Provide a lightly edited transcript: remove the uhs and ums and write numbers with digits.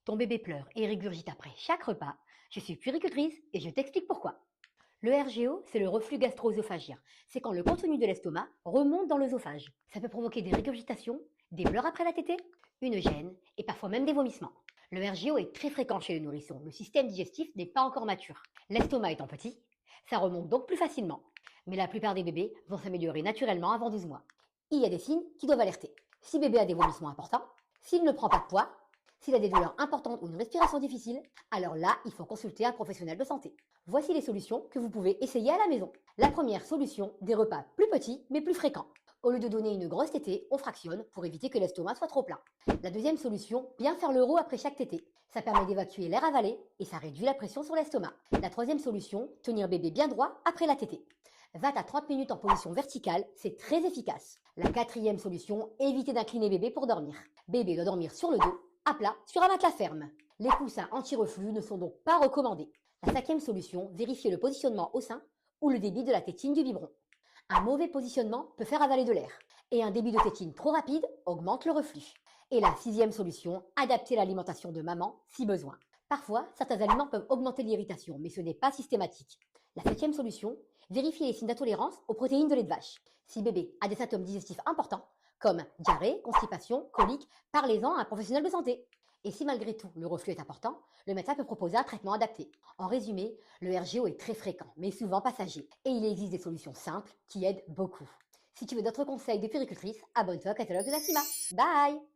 Ton bébé pleure et régurgite après chaque repas. Je suis puéricultrice et je t'explique pourquoi. Le RGO, c'est le reflux gastro-œsophagien. C'est quand le contenu de l'estomac remonte dans l'œsophage. Ça peut provoquer des régurgitations, des pleurs après la tétée, une gêne et parfois même des vomissements. Le RGO est très fréquent chez les nourrissons. Le système digestif n'est pas encore mature. L'estomac étant petit, ça remonte donc plus facilement. Mais la plupart des bébés vont s'améliorer naturellement avant 12 mois. Il y a des signes qui doivent alerter. Si bébé a des vomissements importants, s'il ne prend pas de poids, s'il a des douleurs importantes ou une respiration difficile, alors là, il faut consulter un professionnel de santé. Voici les solutions que vous pouvez essayer à la maison. La première solution, des repas plus petits mais plus fréquents. Au lieu de donner une grosse tétée, on fractionne pour éviter que l'estomac soit trop plein. La deuxième solution, bien faire l'euro après chaque tétée. Ça permet d'évacuer l'air avalé et ça réduit la pression sur l'estomac. La troisième solution, tenir bébé bien droit après la tétée. 20 à 30 minutes en position verticale, c'est très efficace. La quatrième solution, éviter d'incliner bébé pour dormir. Bébé doit dormir sur le dos, à plat, sur un matelas ferme. Les coussins anti-reflux ne sont donc pas recommandés. La cinquième solution, vérifier le positionnement au sein ou le débit de la tétine du biberon. Un mauvais positionnement peut faire avaler de l'air. Et un débit de tétine trop rapide augmente le reflux. Et la sixième solution, adapter l'alimentation de maman si besoin. Parfois, certains aliments peuvent augmenter l'irritation, mais ce n'est pas systématique. La septième solution, vérifier les signes d'intolérance aux protéines de lait de vache. Si bébé a des symptômes digestifs importants, comme diarrhée, constipation, colique, parlez-en à un professionnel de santé. Et si malgré tout le reflux est important, le médecin peut proposer un traitement adapté. En résumé, le RGO est très fréquent, mais souvent passager. Et il existe des solutions simples qui aident beaucoup. Si tu veux d'autres conseils de puéricultrice, abonne-toi au catalogue de Nassima. Bye!